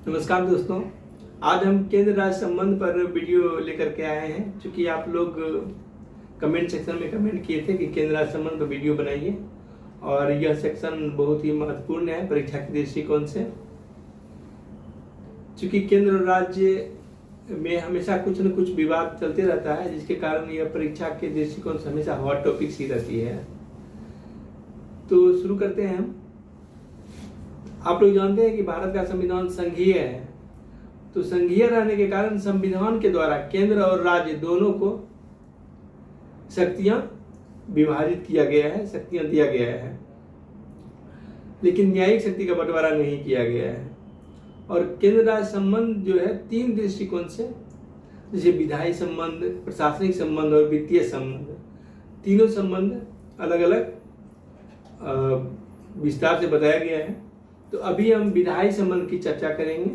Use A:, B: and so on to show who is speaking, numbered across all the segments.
A: नमस्कार दोस्तों, आज हम केंद्र राज्य संबंध पर वीडियो लेकर के आए हैं। क्योंकि आप लोग कमेंट सेक्शन में कमेंट किए थे कि केंद्र राज्य संबंध पर वीडियो बनाइए, और यह सेक्शन बहुत ही महत्वपूर्ण है परीक्षा के दृष्टिकोण से। क्योंकि केंद्र और राज्य में हमेशा कुछ न कुछ विवाद चलते रहता है, जिसके कारण यह परीक्षा के दृष्टिकोण से हमेशा हॉट टॉपिक ही रहती है। तो शुरू करते हैं हम। आप लोग जानते हैं कि भारत का संविधान संघीय है। तो संघीय रहने के कारण संविधान के द्वारा केंद्र और राज्य दोनों को शक्तियां विभाजित किया गया है, शक्तियां दिया गया है, लेकिन न्यायिक शक्ति का बंटवारा नहीं किया गया है। और केंद्र राज्य संबंध जो है तीन दृष्टिकोण से, जैसे विधायी संबंध, प्रशासनिक संबंध और वित्तीय संबंध, तीनों संबंध अलग अलग विस्तार से बताया गया है। तो अभी हम विधायी संबंध की चर्चा करेंगे।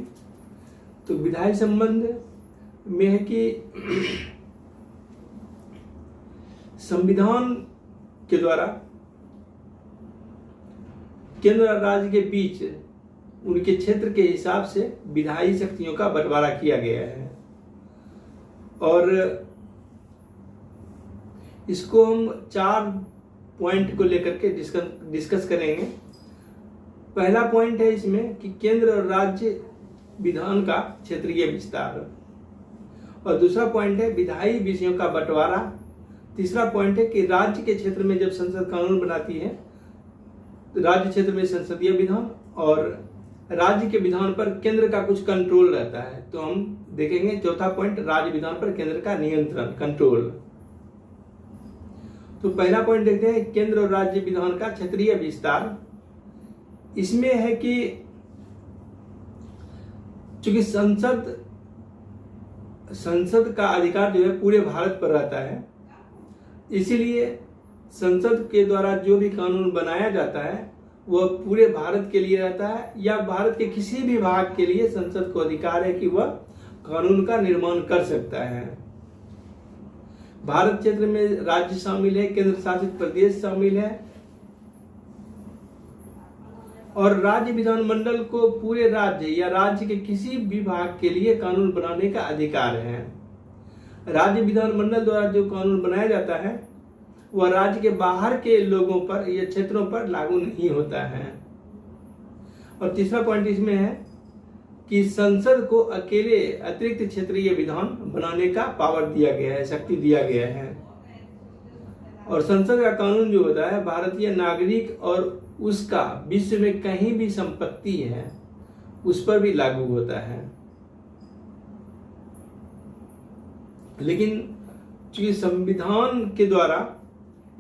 A: तो विधायी संबंध में है कि संविधान के द्वारा केंद्र और राज्य के बीच उनके क्षेत्र के हिसाब से विधायी शक्तियों का बंटवारा किया गया है। और इसको हम 4 पॉइंट को लेकर के डिस्कस करेंगे। पहला पॉइंट है इसमें कि केंद्र और राज्य विधान का क्षेत्रीय विस्तार, और दूसरा पॉइंट है विधायी विषयों का बंटवारा। तीसरा पॉइंट है कि राज्य के क्षेत्र में जब संसद कानून बनाती है तो राज्य क्षेत्र में संसदीय विधान, और राज्य के विधान पर केंद्र का कुछ कंट्रोल रहता है। तो हम देखेंगे चौथा पॉइंट, राज्य विधान पर केंद्र का नियंत्रण, कंट्रोल। तो पहला पॉइंट देखते हैं केंद्र और राज्य विधान का क्षेत्रीय विस्तार। इसमें है कि चूंकि संसद का अधिकार जो है पूरे भारत पर रहता है, इसीलिए संसद के द्वारा जो भी कानून बनाया जाता है वह पूरे भारत के लिए रहता है, या भारत के किसी भी भाग के लिए संसद को अधिकार है कि वह कानून का निर्माण कर सकता है। भारत क्षेत्र में राज्य शामिल है, केंद्र शासित प्रदेश शामिल है, और राज्य विधानमंडल को पूरे राज्य या राज्य के किसी भी भाग के लिए कानून बनाने का अधिकार है। राज्य विधानमंडल द्वारा जो कानून बनाया जाता है वह राज्य के बाहर के लोगों पर या क्षेत्रों पर लागू नहीं होता है। और तीसरा पॉइंट इसमें है कि संसद को अकेले अतिरिक्त क्षेत्रीय विधान बनाने का पावर दिया गया है, शक्ति दिया गया है। और संसद का कानून जो होता है भारतीय नागरिक और उसका विश्व में कहीं भी संपत्ति है उस पर भी लागू होता है। लेकिन चूंकि संविधान के द्वारा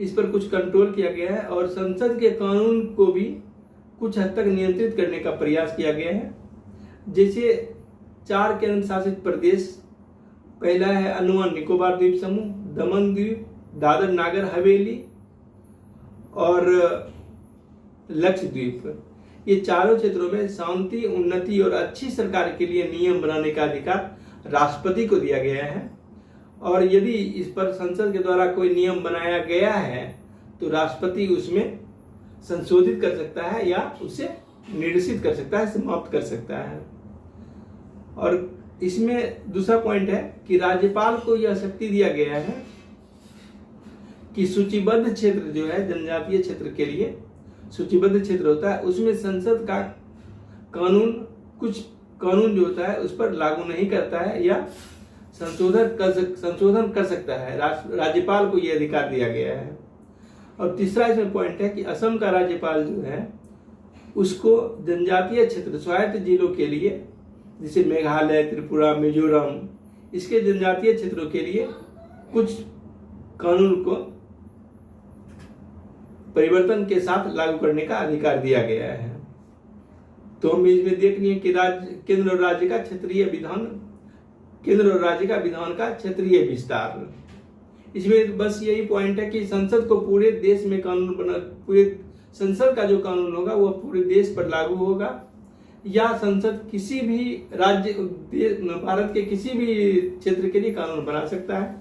A: इस पर कुछ कंट्रोल किया गया है और संसद के कानून को भी कुछ हद तक नियंत्रित करने का प्रयास किया गया है। जैसे 4 केंद्र शासित प्रदेश, पहला है अंडमान निकोबार द्वीप समूह, दमन द्वीप, दादर नागर हवेली और लक्षद्वीप। ये चारों क्षेत्रों में शांति, उन्नति और अच्छी सरकार के लिए नियम बनाने का अधिकार राष्ट्रपति को दिया गया है। और यदि इस पर संसद के द्वारा कोई नियम बनाया गया है तो राष्ट्रपति उसमें संशोधित कर सकता है या उसे निरसित कर सकता है, समाप्त कर सकता है। और इसमें दूसरा पॉइंट है कि राज्यपाल को यह शक्ति दिया गया है कि सूचीबद्ध क्षेत्र जो है, जनजातीय क्षेत्र के लिए सूचीबद्ध क्षेत्र होता है, उसमें संसद का कानून, कुछ कानून जो होता है उस पर लागू नहीं करता है या संशोधन कर सकता है। राज्यपाल को यह अधिकार दिया गया है। और तीसरा इसमें पॉइंट है कि असम का राज्यपाल जो है उसको जनजातीय क्षेत्र, स्वायत्त जिलों के लिए, जैसे मेघालय, त्रिपुरा, मिजोरम, इसके जनजातीय क्षेत्रों के लिए कुछ कानून को परिवर्तन के साथ लागू करने का अधिकार दिया गया है। तो हम इसमें देख लिए कि केंद्र और राज्य का क्षेत्रीय विधान, केंद्र और राज्य का विधान का क्षेत्रीय विस्तार। इसमें बस यही पॉइंट है कि संसद को पूरे देश में कानून बना, पूरे संसद का जो कानून होगा वह पूरे देश पर लागू होगा, या संसद किसी भी राज्य, भारत के किसी भी क्षेत्र के लिए कानून बना सकता है।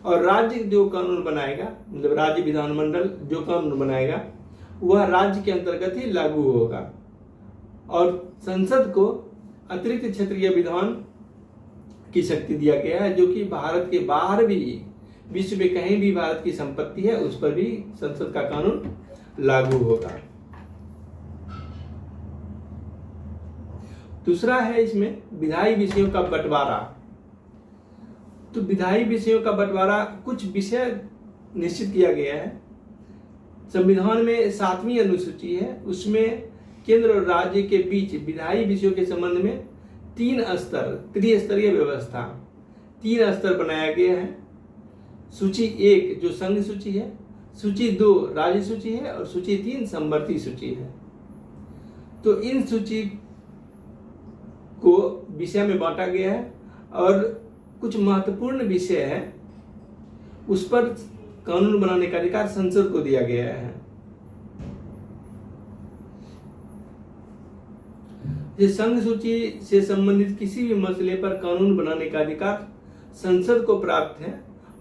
A: और राज्य जो कानून बनाएगा, मतलब राज्य विधानमंडल जो कानून बनाएगा वह राज्य के अंतर्गत ही लागू होगा। और संसद को अतिरिक्त क्षेत्रीय विधान की शक्ति दिया गया है, जो कि भारत के बाहर भी, विश्व में कहीं भी भारत की संपत्ति है उस पर भी संसद का कानून लागू होगा। दूसरा है इसमें विधायी विषयों का बंटवारा। तो विधायी विषयों का बंटवारा, कुछ विषय निश्चित किया गया है। संविधान में 7वीं अनुसूची है, उसमें केंद्र और राज्य के बीच विधायी विषयों के संबंध में 3 स्तर, त्रिस्तरीय व्यवस्था, 3 स्तर बनाया गया है। सूची 1 जो संघ सूची है, सूची 2 राज्य सूची है और सूची 3 समवर्ती सूची है। तो इन सूची को विषय में बांटा गया है और कुछ महत्वपूर्ण विषय है उस पर कानून बनाने का अधिकार संसद को दिया गया है। इस संघ सूची से संबंधित किसी भी मसले पर कानून बनाने का अधिकार संसद को प्राप्त है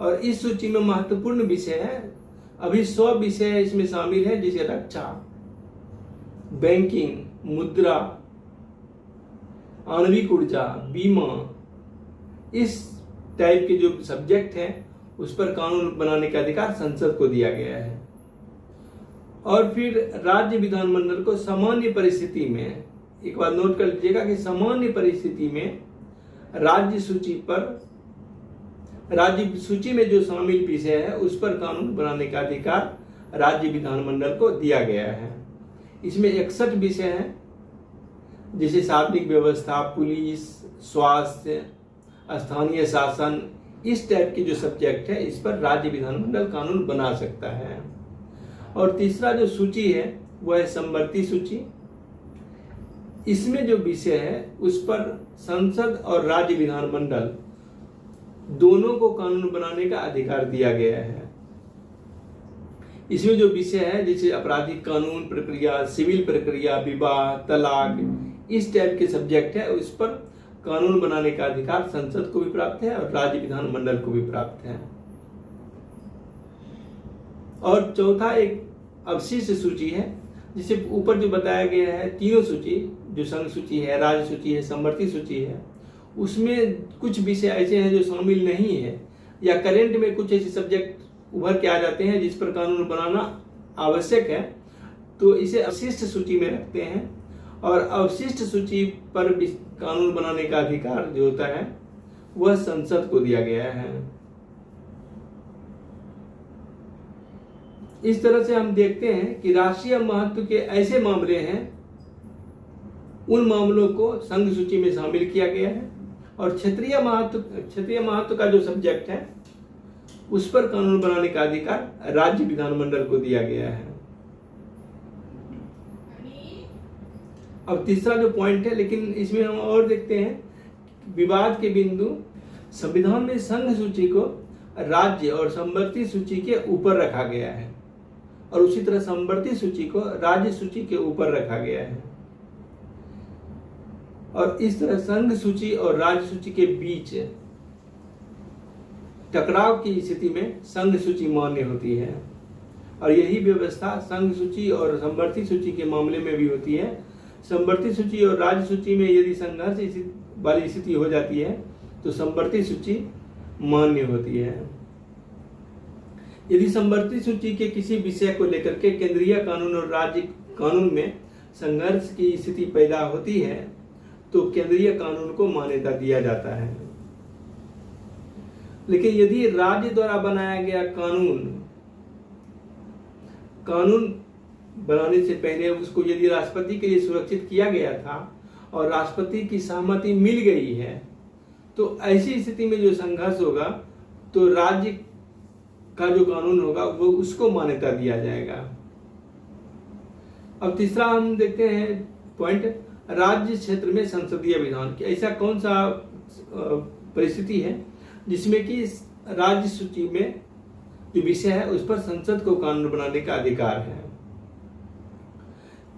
A: और इस सूची में महत्वपूर्ण विषय है। अभी 100 विषय इसमें शामिल है, जैसे रक्षा, बैंकिंग, मुद्रा, आणविक ऊर्जा, बीमा, इस टाइप के जो सब्जेक्ट हैं उस पर कानून बनाने का अधिकार संसद को दिया गया है। और फिर राज्य विधानमंडल को सामान्य परिस्थिति में, एक बात नोट कर लीजिएगा कि सामान्य परिस्थिति में राज्य सूची में जो शामिल विषय है उस पर कानून बनाने का अधिकार राज्य विधानमंडल को दिया गया है। इसमें 61 विषय हैं, जैसे सार्वजनिक व्यवस्था, पुलिस, स्वास्थ्य, स्थानीय शासन, इस टाइप के जो सब्जेक्ट है इस पर राज्य विधानमंडल कानून बना सकता है। और तीसरा जो सूची है वह है समवर्ती सूची। इसमें जो विषय है उस पर संसद और राज्य विधानमंडल दोनों को कानून बनाने का अधिकार दिया गया है। इसमें जो विषय है जैसे आपराधिक कानून प्रक्रिया, सिविल प्रक्रिया, विवाह, तलाक, इस टाइप के सब्जेक्ट है उस पर कानून बनाने का अधिकार संसद को भी प्राप्त है और राज्य विधानमंडल को भी प्राप्त है। और चौथा एक अवशिष्ट सूची है, जिसे ऊपर जो बताया गया है तीनों सूची, जो संघ सूची है, राज्य सूची है, समवर्ती सूची है, उसमें कुछ विषय ऐसे हैं जो शामिल नहीं है या करेंट में कुछ ऐसे सब्जेक्ट उभर के आ जाते हैं जिस पर कानून बनाना आवश्यक है, तो इसे अवशिष्ट सूची में रखते हैं। और अवशिष्ट सूची पर कानून बनाने का अधिकार जो होता है वह संसद को दिया गया है। इस तरह से हम देखते हैं कि राष्ट्रीय महत्व के ऐसे मामले हैं, उन मामलों को संघ सूची में शामिल किया गया है और क्षेत्रीय महत्व का जो सब्जेक्ट है उस पर कानून बनाने का अधिकार राज्य विधानमंडल को दिया गया है। अब तीसरा जो पॉइंट है, लेकिन इसमें हम और देखते हैं विवाद के बिंदु, संविधान में संघ सूची को राज्य और समवर्ती सूची के ऊपर रखा गया है और उसी तरह समवर्ती सूची को राज्य सूची के ऊपर रखा गया है। और इस तरह संघ सूची और राज्य सूची के बीच टकराव की स्थिति में संघ सूची मान्य होती है और यही व्यवस्था संघ सूची और समवर्ती सूची के मामले में भी होती है। समवर्ती सूची और राज्य सूची में यदि संघर्ष वाली स्थिति हो जाती है तो समवर्ती सूची मान्य होती है। यदि समवर्ती सूची के किसी विषय को लेकर के केंद्रीय कानून और राज्य कानून में संघर्ष की स्थिति पैदा होती है तो केंद्रीय कानून को मान्यता दिया जाता है। लेकिन यदि राज्य द्वारा बनाया गया कानून बनाने से पहले उसको यदि राष्ट्रपति के लिए सुरक्षित किया गया था और राष्ट्रपति की सहमति मिल गई है तो ऐसी स्थिति में जो संघर्ष होगा तो राज्य का जो कानून होगा वो उसको मान्यता दिया जाएगा। अब तीसरा हम देखते हैं पॉइंट, राज्य क्षेत्र में संसदीय विधान की ऐसा कौन सा परिस्थिति है जिसमें कि राज्य सूची में जो विषय है उस पर संसद को कानून बनाने का अधिकार है।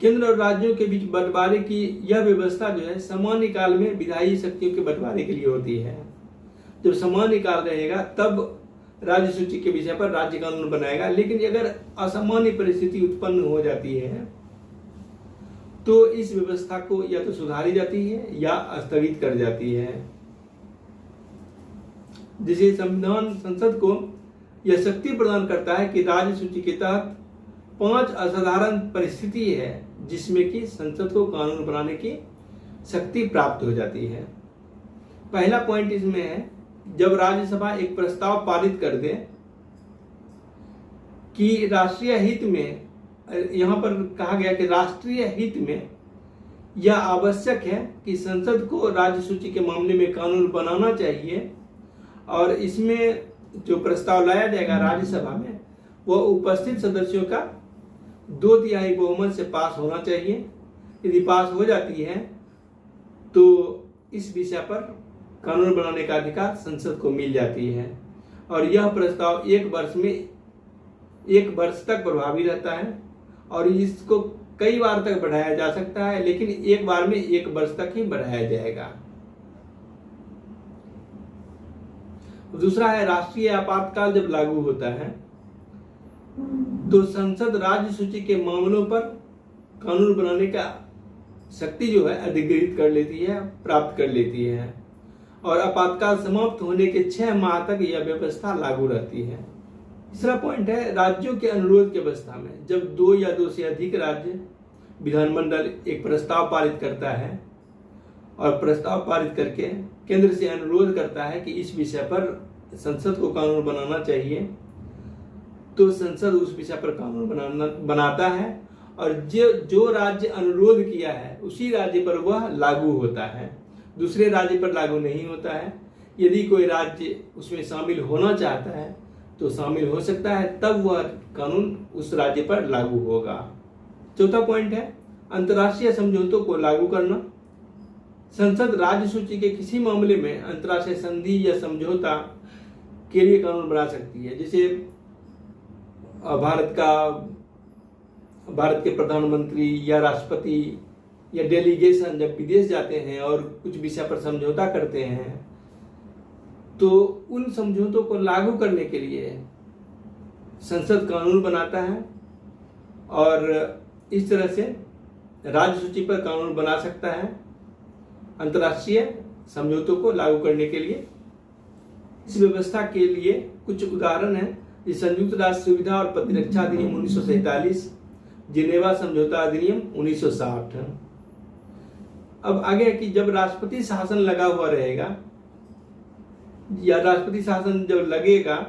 A: केंद्र और राज्यों के बीच बंटवारे की यह व्यवस्था जो है सामान्य काल में विधायी शक्तियों के बंटवारे के लिए होती है। जब सामान्य काल रहेगा तब राज्य सूची के विषय पर राज्य कानून बनाएगा, लेकिन अगर असामान्य परिस्थिति उत्पन्न हो जाती है तो इस व्यवस्था को या तो सुधारी जाती है या स्थगित कर जाती है। जिसे संविधान संसद को यह शक्ति प्रदान करता है कि राज्य सूची के तहत 5 असाधारण परिस्थिति है जिसमें कि संसद को कानून बनाने की शक्ति प्राप्त हो जाती है। पहला पॉइंट इसमें है, जब राज्यसभा एक प्रस्ताव पारित कर दे कि राष्ट्रीय हित में, यहां पर कहा गया कि राष्ट्रीय हित में यह आवश्यक है कि संसद को राज्य सूची के मामले में कानून बनाना चाहिए और इसमें जो प्रस्ताव लाया जाएगा राज्यसभा में वह उपस्थित सदस्यों का 2/3 बहुमत से पास होना चाहिए। यदि पास हो जाती है तो इस विषय पर कानून बनाने का अधिकार संसद को मिल जाती है और यह प्रस्ताव 1 वर्ष तक प्रभावी रहता है और इसको कई बार तक बढ़ाया जा सकता है, लेकिन एक बार में 1 वर्ष तक ही बढ़ाया जाएगा। दूसरा है, राष्ट्रीय आपातकाल जब लागू होता है तो संसद राज्य सूची के मामलों पर कानून बनाने का शक्ति जो है अधिग्रहित कर लेती है, प्राप्त कर लेती है और आपातकाल समाप्त होने के 6 माह तक यह व्यवस्था लागू रहती है। तीसरा पॉइंट है, राज्यों के अनुरोध की अवस्था में जब 2 या 2 से अधिक राज्य विधानमंडल एक प्रस्ताव पारित करता है और प्रस्ताव पारित करके केंद्र से अनुरोध करता है कि इस विषय पर संसद को कानून बनाना चाहिए, तो संसद उस विषय पर कानून बनाता है और जो राज्य अनुरोध किया है उसी राज्य पर वह लागू होता है, दूसरे राज्य पर लागू नहीं होता है। यदि कोई राज्य उसमें शामिल होना चाहता है तो शामिल हो सकता है, तब वह कानून उस राज्य पर लागू होगा। चौथा पॉइंट है, अंतर्राष्ट्रीय समझौतों को लागू करना। संसद राज्य सूची के किसी मामले में अंतर्राष्ट्रीय संधि या समझौता के लिए कानून बना सकती है। जैसे भारत के प्रधानमंत्री या राष्ट्रपति या डेलीगेशन जब विदेश जाते हैं और कुछ विषय पर समझौता करते हैं तो उन समझौतों को लागू करने के लिए संसद कानून बनाता है और इस तरह से राज्य सूची पर कानून बना सकता है अंतर्राष्ट्रीय समझौतों को लागू करने के लिए। इस व्यवस्था के लिए कुछ उदाहरण हैं, संयुक्त राष्ट्र सुविधा और प्रतिरक्षा अधिनियम 1947, जिनेवा समझौता अधिनियम 1960। अब आगे कि जब राष्ट्रपति शासन लगा हुआ रहेगा या राष्ट्रपति शासन जब लगेगा,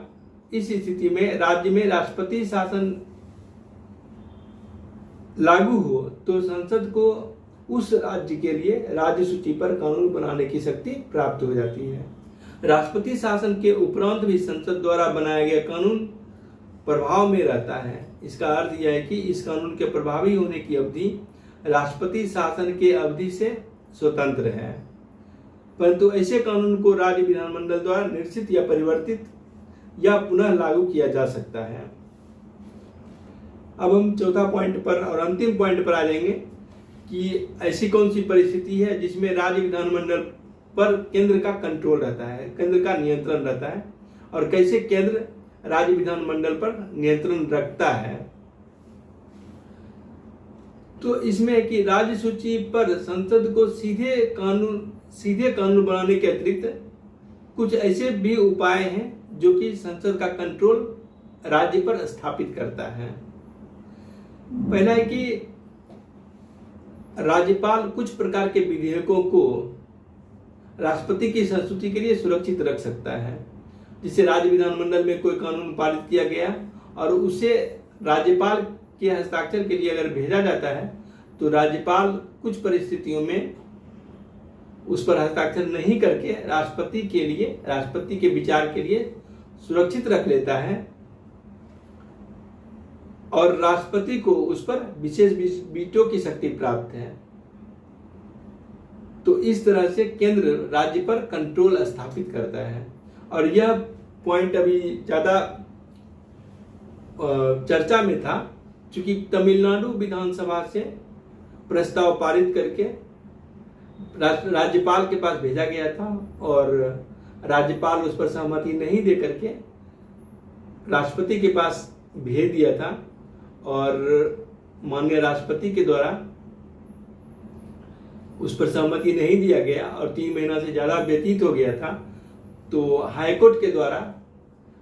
A: इस स्थिति में राज्य में राष्ट्रपति शासन लागू हो तो संसद को उस राज्य के लिए राज्य सूची पर कानून बनाने की शक्ति प्राप्त हो जाती है। राष्ट्रपति शासन के उपरांत भी संसद द्वारा बनाया गया कानून प्रभाव में रहता है। इसका अर्थ यह है कि इस कानून के प्रभावी होने की अवधि राष्ट्रपति शासन के अवधि से स्वतंत्र है, परंतु ऐसे कानून को राज्य विधानमंडल द्वारा निश्चित या परिवर्तित या पुनः लागू किया जा सकता है। अब हम चौथा पॉइंट पर और अंतिम पॉइंट पर आ जाएंगे कि ऐसी कौन सी परिस्थिति है जिसमें राज्य विधानमंडल पर केंद्र का कंट्रोल रहता है, केंद्र का नियंत्रण रहता है और कैसे केंद्र राज्य विधानमंडल पर नियंत्रण रखता है। तो इसमें कि राज्य सूची पर संसद को सीधे कानून बनाने के अतिरिक्त कुछ ऐसे भी उपाय हैं जो कि संसद का कंट्रोल राज्य पर स्थापित करता है। पहला है कि राज्यपाल कुछ प्रकार के विधेयकों को राष्ट्रपति की संस्तुति के लिए सुरक्षित रख सकता है। जिससे राज्य विधानमंडल में कोई कानून पारित किया गया और उसे राज्यपाल के हस्ताक्षर के लिए अगर भेजा जाता है तो राज्यपाल कुछ परिस्थितियों में उस पर हस्ताक्षर नहीं करके राष्ट्रपति के विचार के लिए सुरक्षित रख लेता है और राष्ट्रपति को उस पर विशेष वीटो की शक्ति प्राप्त है। तो इस तरह से केंद्र राज्य पर कंट्रोल स्थापित करता है और यह पॉइंट अभी ज्यादा चर्चा में था क्योंकि तमिलनाडु विधानसभा से प्रस्ताव पारित करके राज्यपाल के पास भेजा गया था और राज्यपाल उस पर सहमति नहीं दे करके राष्ट्रपति के पास भेज दिया था और माननीय राष्ट्रपति के द्वारा उस पर सहमति नहीं दिया गया और 3 महीना से ज़्यादा व्यतीत हो गया था, तो हाईकोर्ट के द्वारा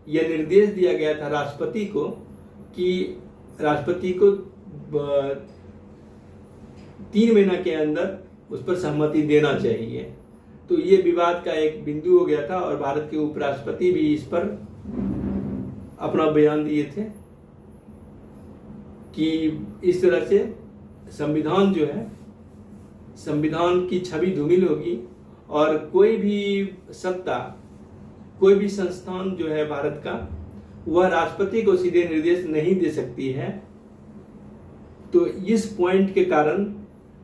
A: यह निर्देश दिया गया था राष्ट्रपति को कि राष्ट्रपति को 3 महीना के अंदर उस पर सहमति देना चाहिए। तो ये विवाद का एक बिंदु हो गया था और भारत के उपराष्ट्रपति भी इस पर अपना बयान दिए थे कि इस तरह से संविधान जो है, संविधान की छवि धूमिल होगी और कोई भी सत्ता, कोई भी संस्थान जो है भारत का, वह राष्ट्रपति को सीधे निर्देश नहीं दे सकती है। तो इस पॉइंट के कारण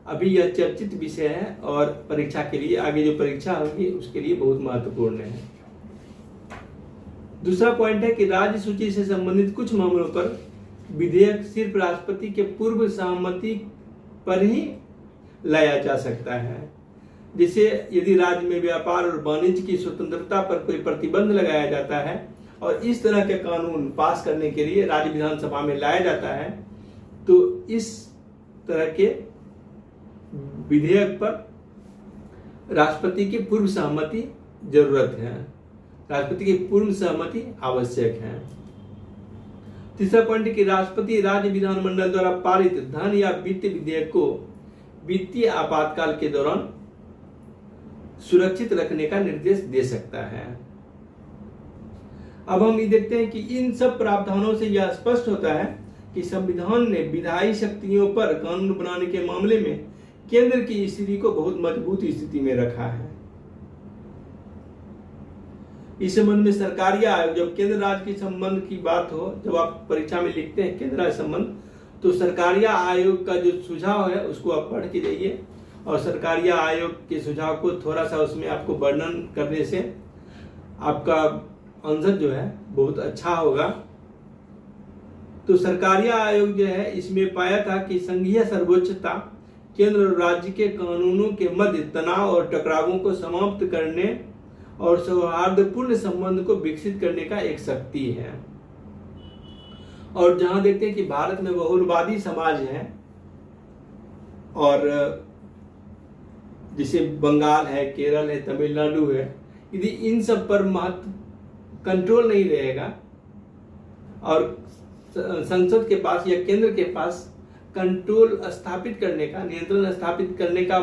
A: अभी यह चर्चित विषय है और परीक्षा के लिए, आगे जो परीक्षा होगी उसके लिए बहुत महत्वपूर्ण है। दूसरा पॉइंट है कि राज्य सूची से संबंधित कुछ मामलों पर विधेयक सिर्फ राष्ट्रपति के पूर्व सहमति पर ही लाया जा सकता है। जैसे यदि राज्य में व्यापार और वाणिज्य की स्वतंत्रता पर कोई प्रतिबंध लगाया जाता है और इस तरह के कानून पास करने के लिए राज्य विधानसभा में लाया जाता है, तो इस तरह के विधेयक पर राष्ट्रपति की पूर्व सहमति जरूरत है, राष्ट्रपति की पूर्व सहमति आवश्यक है। तीसरा पॉइंट कि राष्ट्रपति राज्य विधानमंडल द्वारा पारित धन या वित्त विधेयक को वित्तीय आपातकाल के दौरान सुरक्षित रखने का निर्देश दे सकता है। अब हम ये देखते हैं कि इन सब प्रावधानों से यह स्पष्ट होता है कि संविधान ने विधायी शक्तियों पर कानून बनाने के मामले में केंद्र की स्थिति को बहुत मजबूत स्थिति में रखा है। इस संबंध में सरकारी आयोग, जब केंद्र राज्य के संबंध की बात हो, जब आप परीक्षा में लिखते हैं केंद्र राज्य संबंध, तो सरकारी आयोग का जो सुझाव है उसको आप पढ़ के जाइए और सरकारी आयोग के सुझाव को थोड़ा सा उसमें आपको वर्णन करने से आपका आंसर जो है बहुत अच्छा होगा। तो सरकारी आयोग जो है इसमें पाया था कि संघीय सर्वोच्चता केंद्र और राज्य के कानूनों के मध्य तनाव और टकरावों को समाप्त करने और सौहार्दपूर्ण संबंध को विकसित करने का एक शक्ति है। और जहां देखते हैं कि भारत में बहुलवादी समाज है और जैसे बंगाल है, केरल है, तमिलनाडु है, यदि इन सब पर महत्व कंट्रोल नहीं रहेगा और संसद के पास या केंद्र के पास कंट्रोल स्थापित करने का, नियंत्रण स्थापित करने का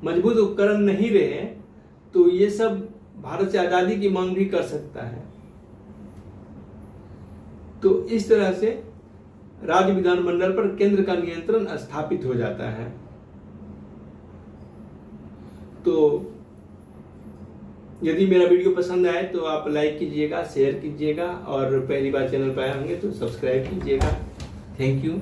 A: मजबूत उपकरण नहीं रहे, तो ये सब भारत से आजादी की मांग भी कर सकता है। तो इस तरह से राज्य विधानमंडल पर केंद्र का नियंत्रण स्थापित हो जाता है। तो यदि मेरा वीडियो पसंद आए तो आप लाइक कीजिएगा, शेयर कीजिएगा और पहली बार चैनल पर आए होंगे तो सब्सक्राइब कीजिएगा। Thank you.